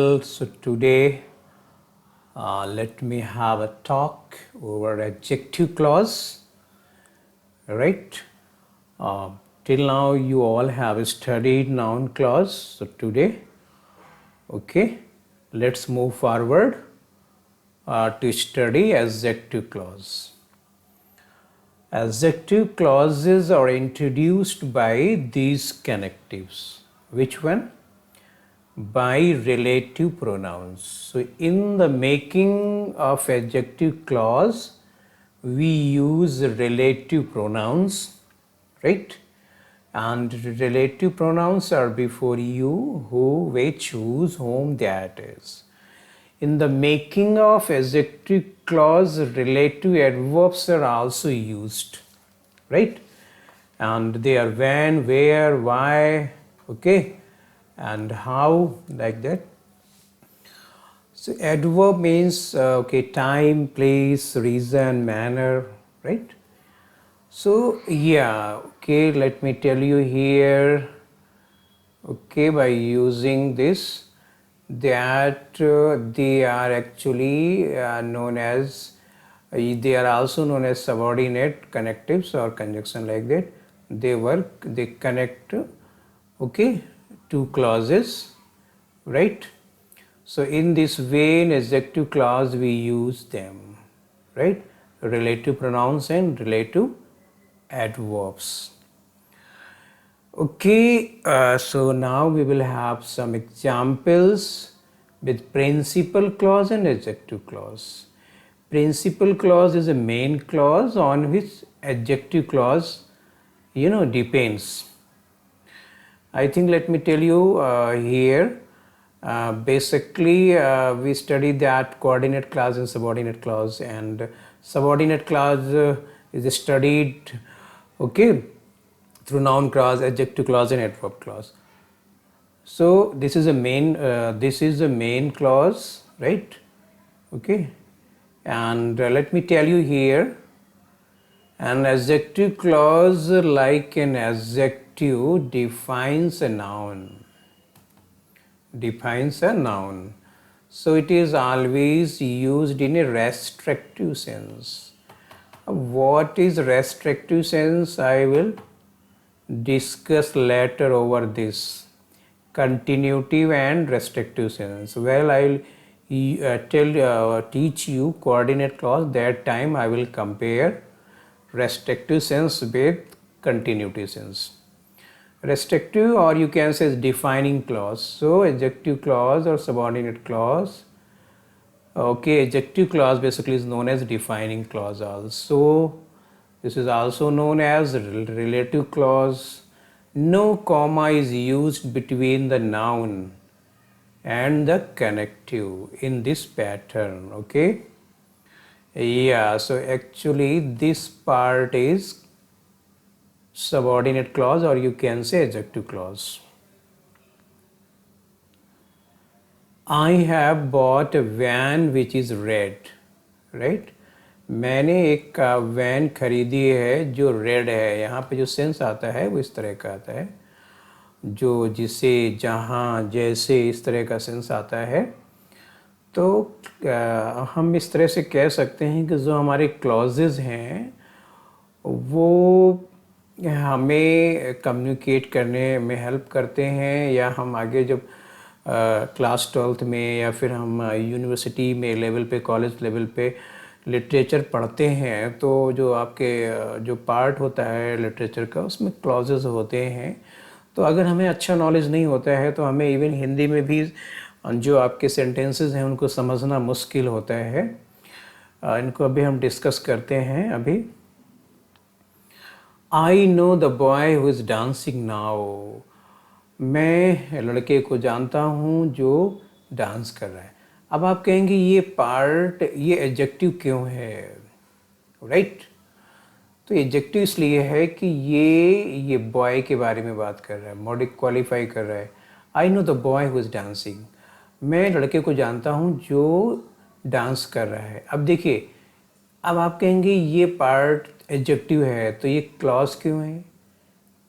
Well, so today let me have a talk over adjective clause. Right? Till now you all have studied noun clause. So today, okay, let's move forward to study adjective clause. Adjective clauses are introduced by these connectives. Which one? By relative pronouns. So in the making of adjective clause, we use relative pronouns, right? And relative pronouns are before you, who, which, whose, whom, that is. In the making of adjective clause, relative adverbs are also used, right? And they are when, where, why, okay, and how, like that. So adverb means okay, time, place, reason, manner, right? So yeah, okay, let me tell you here, okay, by using this, that they are actually known as, they are also known as subordinate connectives or conjunction, like that. They connect, okay, two clauses, right? So in this way, in adjective clause we use them, right? Relative pronouns and relative adverbs. Okay, so now we will have some examples with principal clause and adjective clause. Principal clause is a main clause on which adjective clause, depends. I think let me tell you here, basically we studied that coordinate clause and subordinate clause, and subordinate clause is studied, okay, through noun clause, adjective clause and adverb clause. So this is a main clause, right? Okay, and let me tell you here, an adjective clause, like an adjective, defines a noun. So it is always used in a restrictive sense. What is restrictive sense? I will discuss later over this. Continuative and restrictive sense. Well, I will teach you coordinate clause. That time I will compare restrictive sense with continuative sense. Restrictive, or you can say defining clause. So adjective clause or subordinate clause. Okay, adjective clause basically is known as defining clause also. This is also known as relative clause. No comma is used between the noun and the connective in this pattern, okay? Yeah, so actually this part is subordinate clause, or you can say adjective clause. I have bought a van which is red, right? मैंने एक van खरीदी है जो red है. यहाँ पे जो sense आता है वो इस तरह का आता है, जो जिसे, जहाँ, जैसे, इस तरह का सेंस आता है. तो हम इस तरह से कह सकते हैं कि जो हमारे क्लॉजेज हैं वो हमें कम्युनिकेट करने में हेल्प करते हैं, या हम आगे जब क्लास 12th में या फिर हम यूनिवर्सिटी में लेवल पे, कॉलेज लेवल पे लिटरेचर पढ़ते हैं, तो जो आपके जो पार्ट होता है लिटरेचर का, उसमें क्लॉजेज होते हैं. तो अगर हमें अच्छा नॉलेज नहीं होता है तो हमें इवन हिंदी में भी जो आपके सेंटेंसेस हैं उनको समझना मुश्किल होता है. इनको अभी हम डिस्कस करते हैं. अभी I know the boy who is dancing now. मैं लड़के को जानता हूँ जो डांस कर रहा है. अब आप कहेंगे ये पार्ट, ये एडजेक्टिव क्यों है, राइट? तो एडजेक्टिव इसलिए है कि ये बॉय के बारे में बात कर रहा है, मॉडिक क्वालिफाई कर रहा है. I know the boy who is dancing. मैं लड़के को जानता हूँ जो डांस कर रहा है. अब देखिए, अब आप कहेंगे ये पार्ट एडजेक्टिव है, तो ये क्लॉज क्यों है?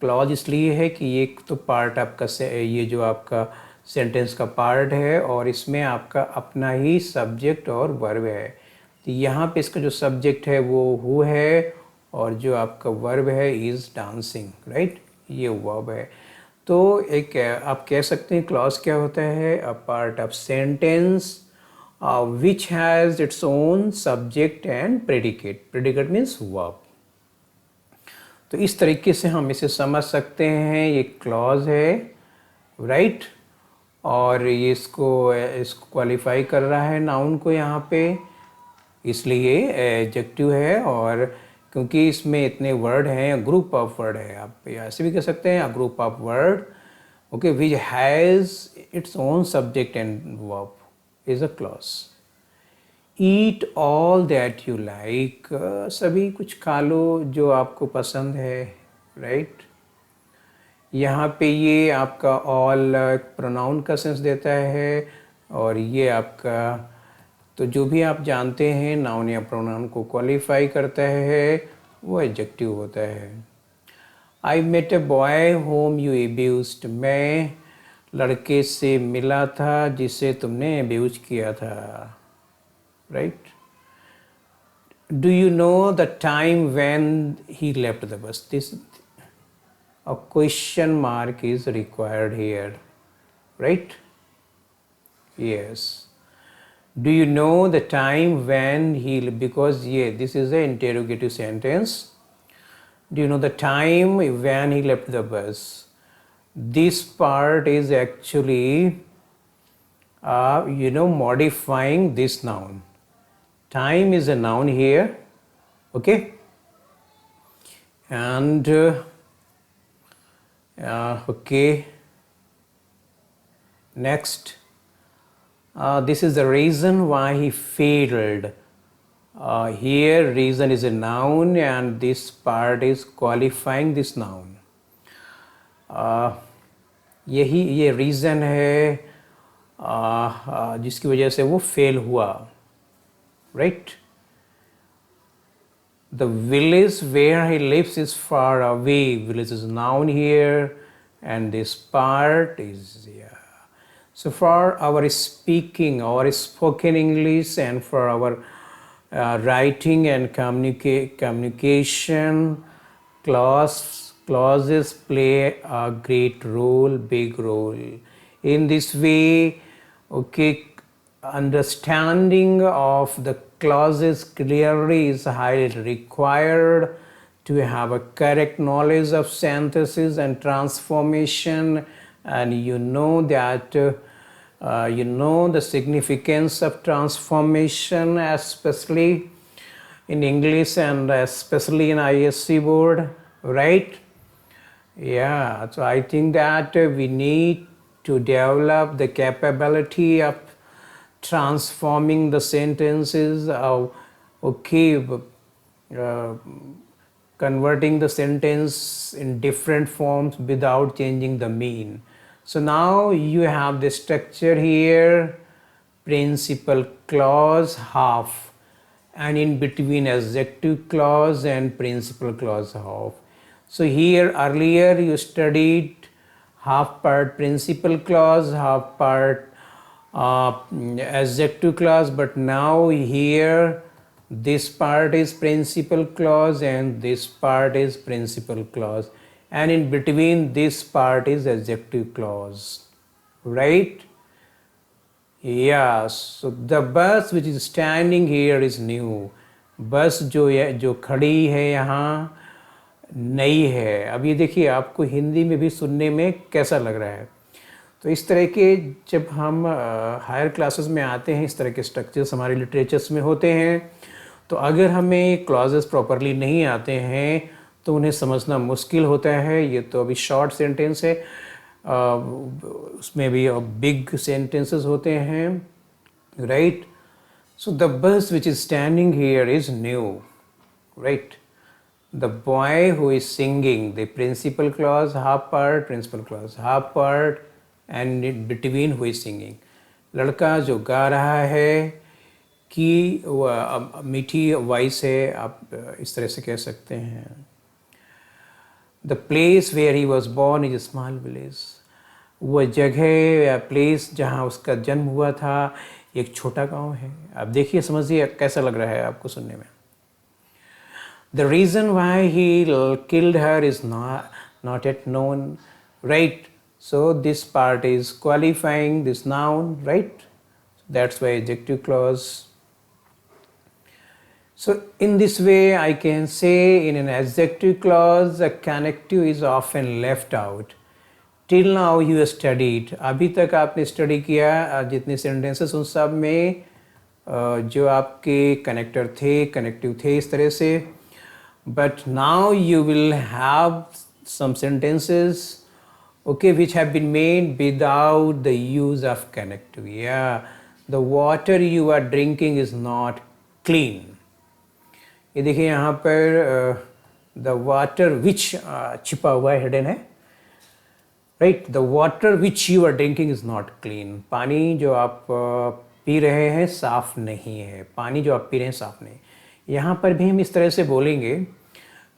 क्लॉज इसलिए है कि ये तो पार्ट आपका, ये जो आपका सेंटेंस का पार्ट है और इसमें आपका अपना ही सब्जेक्ट और वर्ब है। तो यहाँ पे इसका जो सब्जेक्ट है वो हु है और जो आपका वर्ब है इज़ डांसिंग, राइट, ये वर्ब है। तो एक आप कह सकते हैं क्लॉज क्या होता है, a part of sentence which has its own subject and predicate. Predicate means verb. तो इस तरीके से हम इसे समझ सकते हैं, ये क्लॉज है, राइट, और ये इसको क्वालिफाई कर रहा है नाउन को यहाँ पे, इसलिए एडजेक्टिव है। और क्योंकि इसमें इतने वर्ड हैं, ग्रुप ऑफ वर्ड है, आप ऐसे भी कह सकते हैं, a group of word, okay, which has its own subject and verb is a clause. Eat all that you like, सभी कुछ खा लो जो आपको पसंद है, राइट। यहाँ पे ये आपका ऑल प्रोनाउन का सेंस देता है और ये आपका, तो जो भी आप जानते हैं नाउन या प्रोनाउन को क्वालिफाई करता है वो एडजेक्टिव होता है। I met a boy whom you abused, मैं लड़के से मिला था जिसे तुमने एब्यूज किया था, right. Do you know the time when he left the bus, this a question mark is required here, right? Yes. Do you know the time when he, because yeah, this is an interrogative sentence. Do you know the time when he left the bus? This part is actually modifying this noun. Time is a noun here, okay, and okay, next, this is the reason why he failed. Here reason is a noun and this part is qualifying this noun. यही ये reason है जिसकी वजह से वो fail हुआ, right? The village where he lives is far away. Village is noun here and this part is, yeah. So for our speaking, our spoken English, and for our writing and communication, clauses play a great role, big role. In this way, okay, understanding of the clauses clearly is highly required to have a correct knowledge of synthesis and transformation, and you know that the significance of transformation, especially in English and especially in ISC board, right? Yeah, so I think that we need to develop the capability of transforming the sentences, converting the sentence in different forms without changing the mean. So now you have the structure here, principal clause half, and in between adjective clause and principal clause half. So here earlier you studied half part principal clause, half part adjective clause, but now here this part is principal clause and this part is principal clause, and in between this part is adjective clause, right? Yeah, so the bus which is standing here is new. बस जो खड़ी है यहाँ नई है। अब ये देखिए आपको हिंदी में भी सुनने में कैसा लग रहा है। तो इस तरह के जब हम हायर क्लासेस में आते हैं, इस तरह के स्ट्रक्चर्स हमारे लिटरेचर्स में होते हैं, तो अगर हमें क्लॉजेस प्रॉपरली नहीं आते हैं तो उन्हें समझना मुश्किल होता है। ये तो अभी शॉर्ट सेंटेंस है, उसमें भी बिग सेंटेंसेस होते हैं, right. So the bus which is standing here is new, right. The boy who is singing, the principal clause half part, principal clause half part, and in between who is singing. लड़का जो गा रहा है कि मीठी voice है, आप इस तरह से कह सकते हैं। The place where he was born is a small village. वो जगह या प्लेस जहाँ उसका जन्म हुआ था एक छोटा गांव है। आप देखिए, समझिए कैसा लग रहा है आपको सुनने में। The reason why he killed her is not yet known, right? So this part is qualifying this noun, right? That's why adjective clause. So in this way I can say in an adjective clause a connective is often left out. Till now you studied, अभी तक आपने study किया जितने sentences उन सब में जो आपके कनेक्टर थे, कनेक्टिव थे इस तरह से. But now you will have some sentences, okay, which have been made without the use of connective. Yeah, the water you are drinking is not clean. ये देखिए यहाँ पर द वाटर विच छिपा हुआ है, हिडन है, right. The water which you are drinking is not clean. पानी जो आप पी रहे हैं साफ नहीं है. पानी जो आप पी रहे हैं साफ नहीं. यहाँ पर भी हम इस तरह से बोलेंगे,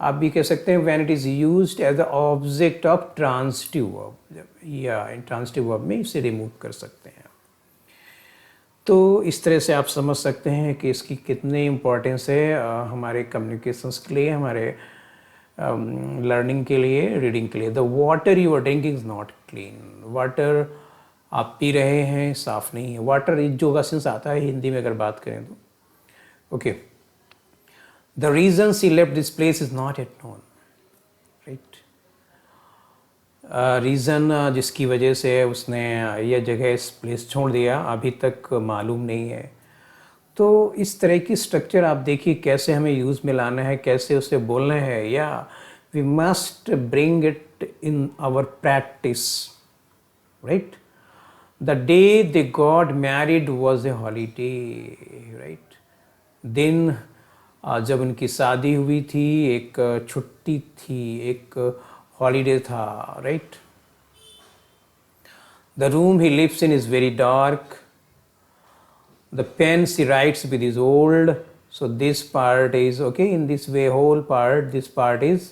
आप भी कह सकते हैं when it is used as a object of transitive verb, या इन ट्रांसिटिव वर्ब में इसे रिमूव कर सकते हैं. तो इस तरह से आप समझ सकते हैं कि इसकी कितनी इम्पोर्टेंस है हमारे कम्युनिकेशंस के लिए, हमारे लर्निंग के लिए, रीडिंग के लिए. The water you are drinking is not clean. Water आप पी रहे हैं साफ़ नहीं है. वाटर जो का सेंस आता है हिंदी में अगर बात करें तो. Okay. The reason she left this place is not at known, right. Reason जिसकी वजह से उसने यह जगह इस प्लेस छोड़ दिया अभी तक मालूम नहीं है. तो इस तरह की स्ट्रक्चर आप देखिए कैसे हमें यूज़ में लाना है, कैसे उसे बोलना है. या we must bring it in our practice, right. The day they got married was a holiday, right. दिन जब उनकी शादी हुई थी एक छुट्टी थी, एक holiday tha, right. The room he lives in is very dark. The pen she writes with is old. So this part is okay. In this way, whole part, this part is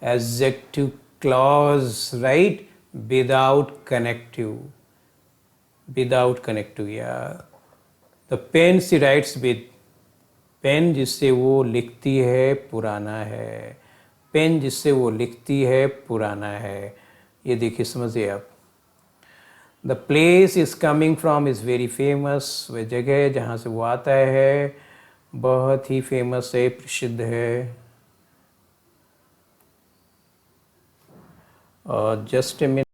adjective clause, right, without connective. Without connective, yeah. The pen she writes with, pen जिससे वो लिखती है पुराना है. Pen जिससे वो लिखती है पुराना है. ये देखिए, समझिए आप. The place is coming from is very famous. वह जगह जहाँ से वो आता है बहुत ही फेमस है, प्रसिद्ध है. और जस्ट ए मिनट.